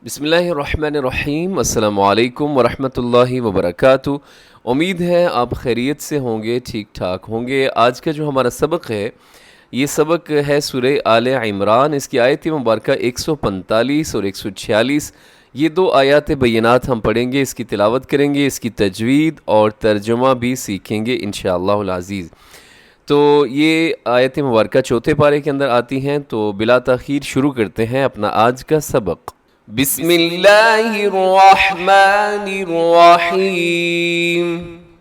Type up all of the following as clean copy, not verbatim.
بسم اللہ الرحمن الرحیم، السلام علیکم ورحمۃ اللہ وبرکاتہ۔ امید ہے آپ خیریت سے ہوں گے، ٹھیک ٹھاک ہوں گے۔ آج کا جو ہمارا سبق ہے، یہ سبق ہے سورہ آل عمران۔ اس کی آیت مبارکہ 145 اور 146، یہ دو آیات بینات ہم پڑھیں گے، اس کی تلاوت کریں گے، اس کی تجوید اور ترجمہ بھی سیکھیں گے انشاءاللہ العزیز۔ تو یہ آیت مبارکہ چوتھے پارے کے اندر آتی ہیں، تو بلا تاخیر شروع کرتے ہیں اپنا آج کا سبق۔ بسم اللہ الرحمن الرحیم۔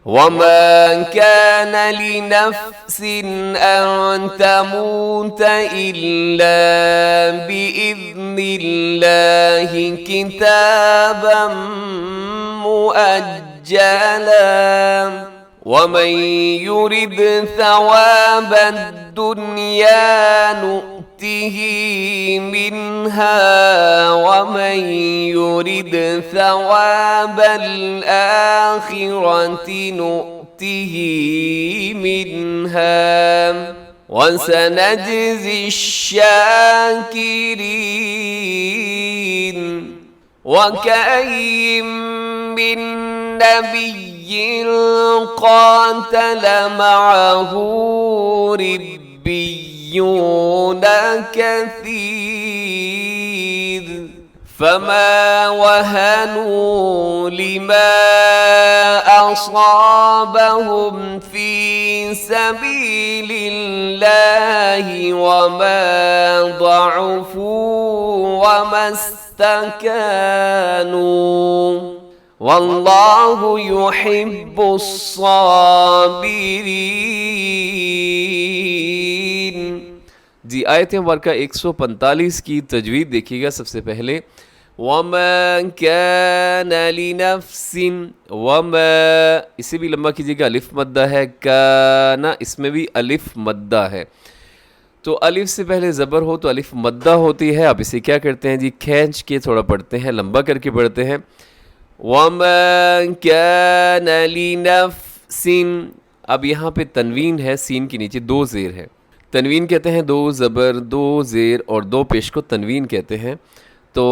وما كان لنفس أن تموت إلا بإذن الله كتابا مؤجلا ومن يرد ثواب الدنيا نؤته منها ومن يرد ثواب الآخرة نؤته منها وسنجزي الشاكرين وكأي من نبي قاتل معه ربيون كثير فما وهنوا لما أصابهم في سبيل الله وما ضعفوا وما استكانوا واللہ یحب الصابرین۔ جی آیت مبارکہ 145 کی تجوید دیکھیے گا۔ سب سے پہلے وما كان لنفس، وما اسے بھی لمبا کیجیے گا، الف مدہ ہے، کان اس میں بھی الف مدہ ہے، تو الف سے پہلے زبر ہو تو الف مدہ ہوتی ہے۔ آپ اسے کیا کرتے ہیں جی، کھینچ کے تھوڑا پڑھتے ہیں، لمبا کر کے پڑھتے ہیں۔ وَمَا كَانَ لِنَفْسٍ، اب یہاں پہ تنوین ہے، سین کے نیچے دو زیر ہے۔ تنوین کہتے ہیں دو زبر، دو زیر اور دو پیش کو تنوین کہتے ہیں۔ تو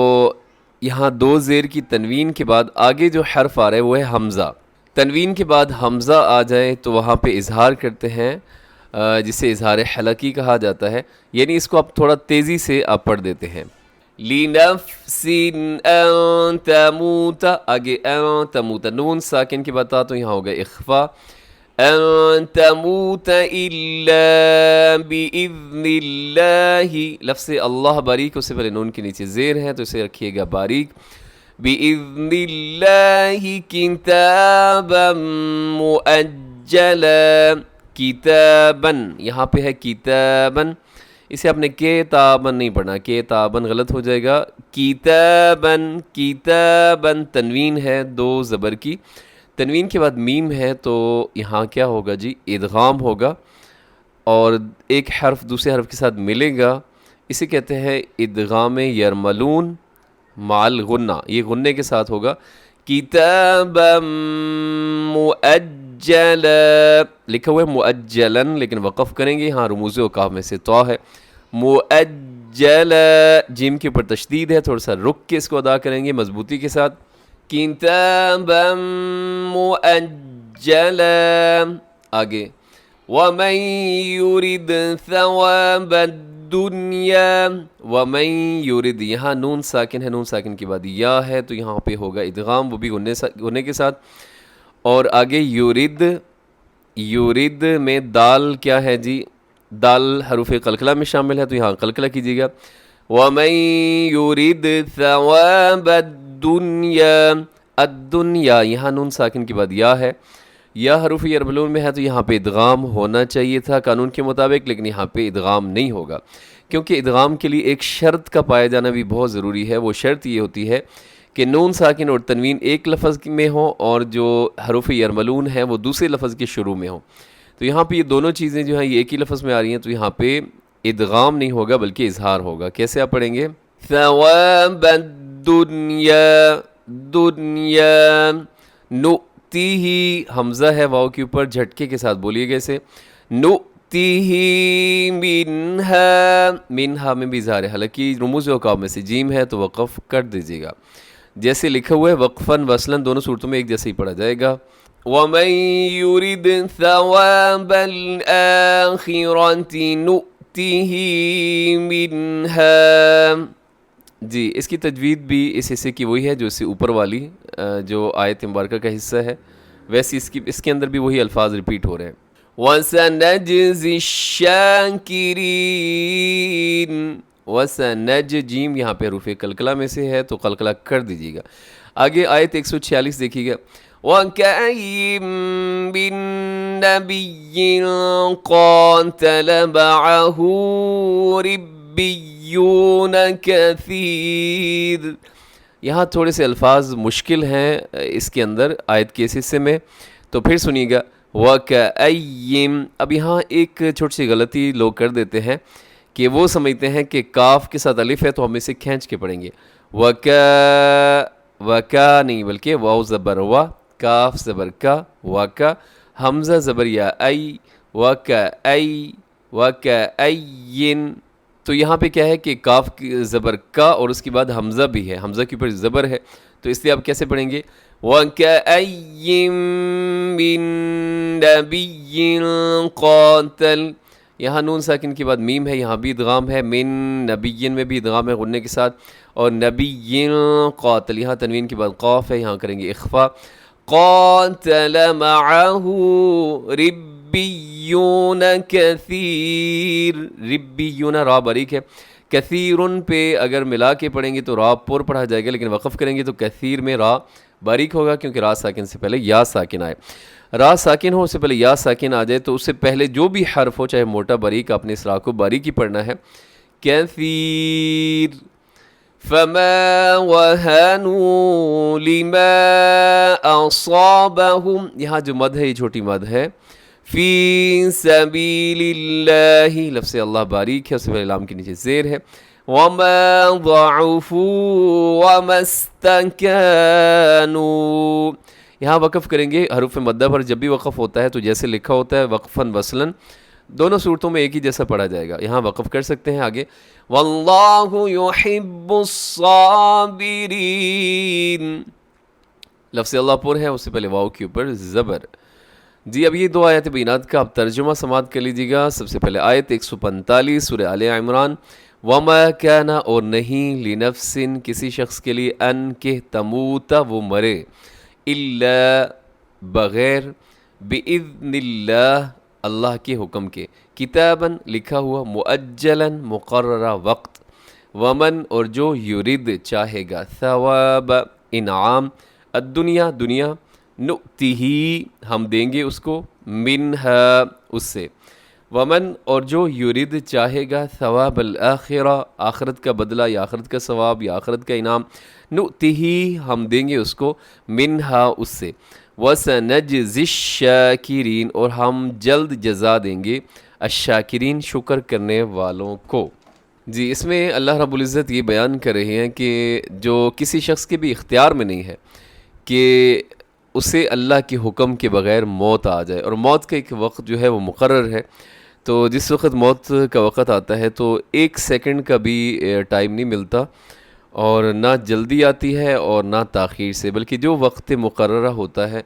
یہاں دو زیر کی تنوین کے بعد آگے جو حرف آ رہا ہے وہ ہے حمزہ۔ تنوین کے بعد حمزہ آ جائے تو وہاں پہ اظہار کرتے ہیں، جسے اظہار حلقی کہا جاتا ہے، یعنی اس کو آپ تھوڑا تیزی سے آپ پڑھ دیتے ہیں۔ لِنَفْسٍ أَن تَمُوتَ، آگے أن تموت، نون ساکن کے بعد تو یہاں ہوگا اخفا، أن تموت إلا بإذن اللہ، لفظ اللہ باریک، اس سے پہلے نون کے نیچے زیر ہے تو اسے رکھیے گا باریک۔ بإذن اللہ کتابا مؤجلا، کتاباً یہاں پہ ہے کتاباً، اسے آپ نے کتاباً نہیں پڑھنا، کتاباً غلط ہو جائے گا۔ کتاباً، کتاباً تنوین ہے دو زبر کی، تنوین کے بعد میم ہے تو یہاں کیا ہوگا جی، ادغام ہوگا اور ایک حرف دوسرے حرف کے ساتھ ملے گا، اسے کہتے ہیں ادغام یرملون مع الغنہ، یہ غنے کے ساتھ ہوگا۔ کتاباً مؤجلا، لکھا ہوا ہے مؤجلاً لیکن وقف کریں گے، ہاں رموز اوقاف میں سے تو ہے مؤجلا، جیم کے اوپر تشدید ہے، تھوڑا سا رک کے اس کو ادا کریں گے مضبوطی کے ساتھ۔ کتابا مؤجلا، آگے ومن يرد ثواب الدنیا، ومن يرد یہاں نون ساکن ہے، نون ساکن کے بعد یا ہے تو یہاں پہ ہوگا ادغام، وہ بھی غنے کے ساتھ، اور آگے یورد، یورد میں دال کیا ہے جی، دال حروف قلقلہ میں شامل ہے تو یہاں قلقلہ کیجیے گا۔ وَمَن يُرِدْ ثَوَابَ الدُّنْيَا، الدنیا یہاں نون ساکن کے بعد یا ہے، یا حروف یرملون میں ہے تو یہاں پہ ادغام ہونا چاہیے تھا قانون کے مطابق، لیکن یہاں پہ ادغام نہیں ہوگا، کیونکہ ادغام کے لیے ایک شرط کا پایا جانا بھی بہت ضروری ہے۔ وہ شرط یہ ہوتی ہے کہ نون ساکن اور تنوین ایک لفظ میں ہو اور جو حروف یرملون ہیں وہ دوسرے لفظ کے شروع میں ہوں۔ تو یہاں پہ یہ دونوں چیزیں جو ہیں یہ ایک ہی لفظ میں آ رہی ہیں، تو یہاں پہ ادغام نہیں ہوگا بلکہ اظہار ہوگا۔ کیسے آپ پڑھیں گے؟ ثواب الدنیا، دنیا، نؤتیہ، حمزہ ہے واو کے اوپر، جھٹکے کے ساتھ بولیے گا اسے، نؤتیہ منہا میں بھی اظہار ہے، حالانکہ رموز اوقاف میں سے جیم ہے تو وقف کر دیجیے گا، جیسے لکھا ہوا ہے وقفاً وصلاً دونوں صورتوں میں ایک جیسے ہی پڑھا جائے گا. وَمَن يُرِدْ ثَوَابَ الْآخِرَةِ نُؤْتِهِ مِنْهَا. جی اس کی تجوید بھی اس حصے کی وہی ہے جو اس سے اوپر والی جو آیت مبارکہ کا حصہ ہے، ویسے اس کے اندر بھی وہی الفاظ ریپیٹ ہو رہے ہیں. وَسَنَجْزِي الشَّاكِرِينَ. وَسَنَجْ جیم یہاں پہ حروف قلقلہ میں سے ہے تو قلقلہ کر دیجیے گا. آگے آیت 146 دیکھیے گا. وَكَأَيٍّ مِّن نَّبِيٍّ قَاتَلَ مَعَهُ رِبِّيُّونَ كَثِيرٌ. یہاں تھوڑے سے الفاظ مشکل ہیں اس کے اندر آیت کے اس حصے میں، تو پھر سنیے گا. وَكَأَيٍّ. اب یہاں ایک چھوٹی سی غلطی لوگ کر دیتے ہیں کہ وہ سمجھتے ہیں کہ کاف کے ساتھ الف ہے تو ہم اسے کھینچ کے پڑھیں گے. وَكَا نہیں بلکہ واو زبر وا، کاف زبر کا، وَكَا حمزہ زبر یا ای، وَكَأَيٍّ. تو یہاں پہ کیا ہے کہ کاف کی زبر کا اور اس کے بعد حمزہ بھی ہے، حمزہ کے اوپر زبر ہے، تو اس لیے آپ کیسے پڑھیں گے؟ وَكَأَيٍّ مِّن نَّبِيٍّ قَاتَلَ. یہاں نون ساکن کے بعد میم ہے، یہاں بھی ادغام ہے، من نبیین میں بھی ادغام ہے غنّے کے ساتھ، اور نبیین قاتل یہاں تنوین کے بعد قاف ہے، یہاں کریں گے اخفا. قاتل معه ربیون کثیر. ربیون را باریک ہے، کثیرن پہ اگر ملا کے پڑھیں گے تو را پر پڑھا جائے گا، لیکن وقف کریں گے تو کثیر میں را باریک ہوگا کیونکہ را ساکن سے پہلے یا ساکن آئے. را ساکن ہو اس سے پہلے یا ساکن آ جائے تو اس سے پہلے جو بھی حرف ہو چاہے موٹا باریک اپنے اس را کو باریک ہی پڑھنا ہے. کثیر. فما وهنوا لما اصابهم. یہاں جو مد ہے یہ چھوٹی مد ہے. فی سبیل اللہ، لفظ اللہ باریک ہے، اس سے پہلے لام کے نیچے زیر ہے. وما ضعفوا وما استکانوا. یہاں وقف کریں گے حروف مدہ پر. جب بھی وقف ہوتا ہے تو جیسے لکھا ہوتا ہے وقفاً وصلاً دونوں صورتوں میں ایک ہی جیسا پڑھا جائے گا. یہاں وقف کر سکتے ہیں. آگے واللہ یحب الصابرین. لفظ اللہ پر ہے، اس سے پہلے واو کے اوپر زبر. جی اب یہ دو آیت بینات کا آپ ترجمہ سماعت کر لیجیے گا. سب سے پہلے آیت 145 سورہ آل عمران. وما کان اور نہیں لنفس کسی شخص کے لیے ان کہ تموت وہ مرے، الا بغیر، باذن اللہ اللہ کے حکم کے، کتاباً لکھا ہوا، مؤجلاً مقررہ وقت، ومن اور جو یرید چاہے گا، ثواب انعام، الدنیا دنیا، نؤتیہ ہم دیں گے اس کو، منہا اس سے، ومن اور جو یرید چاہے گا، ثواب الآخرہ آخرت کا بدلہ یا آخرت کا ثواب یا آخرت کا انعام، نؤتیہ ہم دیں گے اس کو، منہا اس سے، وَسَنَجْزِي الشَّاكِرِينَ اور ہم جلد جزا دیں گے الشاکرین شکر کرنے والوں کو. جی اس میں اللہ رب العزت یہ بیان کر رہے ہیں کہ جو کسی شخص کے بھی اختیار میں نہیں ہے کہ اسے اللہ کے حکم کے بغیر موت آ جائے، اور موت کا ایک وقت جو ہے وہ مقرر ہے. تو جس وقت موت کا وقت آتا ہے تو ایک سیکنڈ کا بھی ٹائم نہیں ملتا، اور نہ جلدی آتی ہے اور نہ تاخیر سے، بلکہ جو وقت مقررہ ہوتا ہے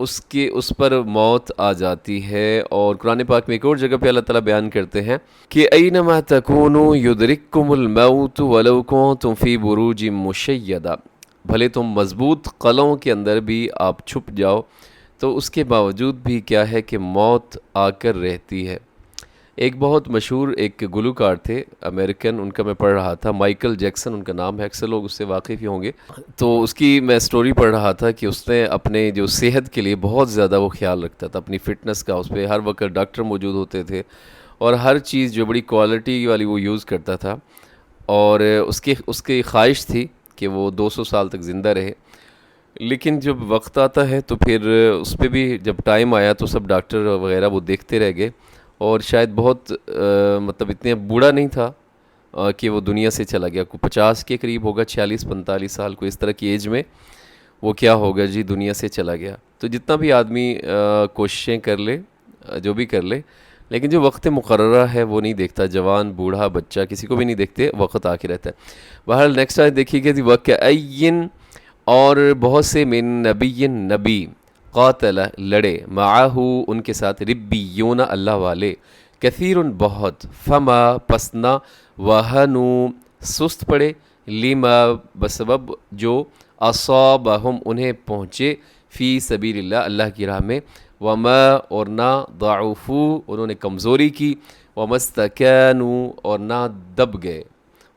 اس پر موت آ جاتی ہے. اور قرآن پاک میں ایک اور جگہ پہ اللہ تعالیٰ بیان کرتے ہیں کہ اینما تکونوا یدرککم الموت ولو کنتم فی بروج مشیدہ. بھلے تم مضبوط قلعوں کے اندر بھی آپ چھپ جاؤ تو اس کے باوجود بھی کیا ہے کہ موت آ کر رہتی ہے. ایک بہت مشہور ایک گلوکار تھے امریکن، ان کا میں پڑھ رہا تھا، مائیکل جیکسن ان کا نام ہے، اکثر لوگ اس سے واقف ہی ہوں گے. تو اس کی میں سٹوری پڑھ رہا تھا کہ اس نے اپنے جو صحت کے لیے بہت زیادہ وہ خیال رکھتا تھا، اپنی فٹنس کا. اس پہ ہر وقت ڈاکٹر موجود ہوتے تھے اور ہر چیز جو بڑی کوالٹی والی وہ یوز کرتا تھا، اور اس کی خواہش تھی کہ وہ 200 سال تک زندہ رہے. لیکن جب وقت آتا ہے تو پھر اس پہ بھی جب ٹائم آیا تو سب ڈاکٹر وغیرہ وہ دیکھتے رہ گئے، اور شاید بہت مطلب اتنے بوڑھا نہیں تھا کہ وہ دنیا سے چلا گیا. کوئی 50 کے قریب ہوگا، 46-45 سال کو اس طرح کی ایج میں وہ کیا ہوگا جی دنیا سے چلا گیا. تو جتنا بھی آدمی کوششیں کر لے جو بھی کر لے، لیکن جو وقت مقررہ ہے وہ نہیں دیکھتا، جوان بوڑھا بچہ کسی کو بھی نہیں دیکھتے، وقت آ کے رہتا ہے۔ بہرحال نیکسٹ آیت دیکھیے گا جی، وَكَأَيٍّ اور بہت سے من نبی نبی قاتل لڑے معاہو ان کے ساتھ ربیون اللہ والے کثیر بہت فما پسنا وہنو سست پڑے لما بسبب جو اصابہم انہیں پہنچے فی سبیل اللہ اللہ کی راہ میں وما اور نہ ضعفو انہوں نے کمزوری کی وما استکانوا اور نہ دب گئے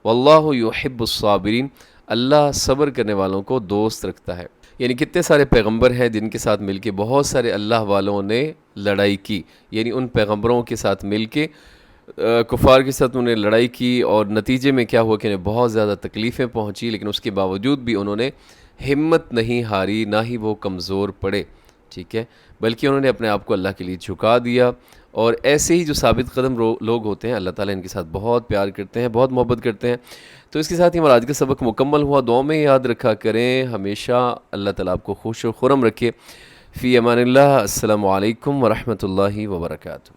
واللہ یحب الصابرین اللہ صبر کرنے والوں کو دوست رکھتا ہے۔ یعنی کتنے سارے پیغمبر ہیں جن کے ساتھ مل کے بہت سارے اللہ والوں نے لڑائی کی، یعنی ان پیغمبروں کے ساتھ مل کے کفار کے ساتھ انہوں نے لڑائی کی اور نتیجے میں کیا ہوا کہ انہیں بہت زیادہ تکلیفیں پہنچی، لیکن اس کے باوجود بھی انہوں نے ہمت نہیں ہاری، نہ ہی وہ کمزور پڑے، ٹھیک ہے، بلکہ انہوں نے اپنے آپ کو اللہ کے لیے جھکا دیا۔ اور ایسے ہی جو ثابت قدم لوگ ہوتے ہیں اللہ تعالیٰ ان کے ساتھ بہت پیار کرتے ہیں، بہت محبت کرتے ہیں۔ تو اس کے ساتھ ہی ہمارا آج کا سبق مکمل ہوا، دعاؤں میں یاد رکھا کریں، ہمیشہ اللہ تعالیٰ آپ کو خوش و خرم رکھے۔ فی امان اللہ، السلام علیکم ورحمۃ اللہ وبرکاتہ۔